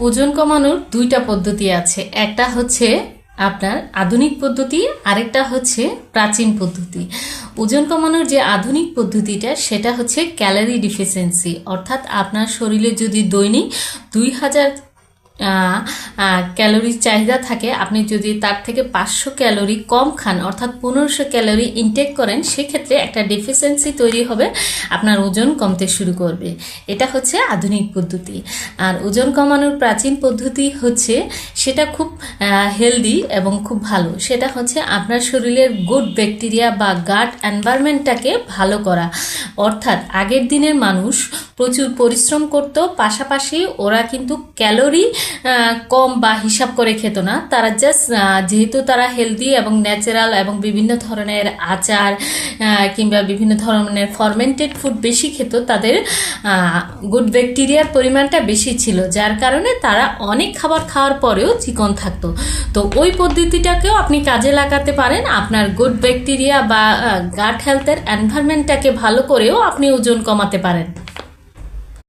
ওজন কমানোর দুইটা পদ্ধতি আছে, একটা হচ্ছে আপনার আধুনিক পদ্ধতি, আরেকটা হচ্ছে প্রাচীন পদ্ধতি। ওজন কমানোর যে আধুনিক পদ্ধতিটা সেটা হচ্ছে ক্যালোরি ডিফিসিয়েন্সি, অর্থাৎ আপনার শরীরে যদি দৈনিক 2000 ক্যালোরির চাহিদা থাকে, আপনি যদি তার থেকে 500 ক্যালোরি কম খান অর্থাৎ 1500 ক্যালোরি ইনটেক করেন, সেক্ষেত্রে একটা ডেফিসিয়েন্সি তৈরি হবে, আপনার ওজন কমতে শুরু করবে। এটা হচ্ছে আধুনিক পদ্ধতি। আর ওজন কমানোর প্রাচীন পদ্ধতি হচ্ছে সেটা খুব হেলদি এবং খুব ভালো। সেটা হচ্ছে আপনার শরীরের গুড ব্যাকটেরিয়া বা গাট এনভায়রনমেন্টটাকে ভালো করা। অর্থাৎ আগের দিনের মানুষ প্রচুর পরিশ্রম করত, পাশাপাশি ওরা কিন্তু ক্যালোরি কম বা হিসাব করে খেত না। তারা জাস্ট যেহেতু তারা হেলদি এবং ন্যাচারাল এবং বিভিন্ন ধরনের আচার কিংবা বিভিন্ন ধরনের ফার্মেন্টেড ফুড বেশি খেত, তাদের গুড ব্যাকটেরিয়ার পরিমাণটা বেশি ছিল, যার কারণে তারা অনেক খাবার খাওয়ার পরেও চিকন থাকতো। তো ওই পদ্ধতিটাকেও আপনি কাজে লাগাতে পারেন, আপনার গুড ব্যাকটেরিয়া বা গাট হেলথের এনভায়রনমেন্টটাকে ভালো করেও আপনি ওজন কমাতে পারেন।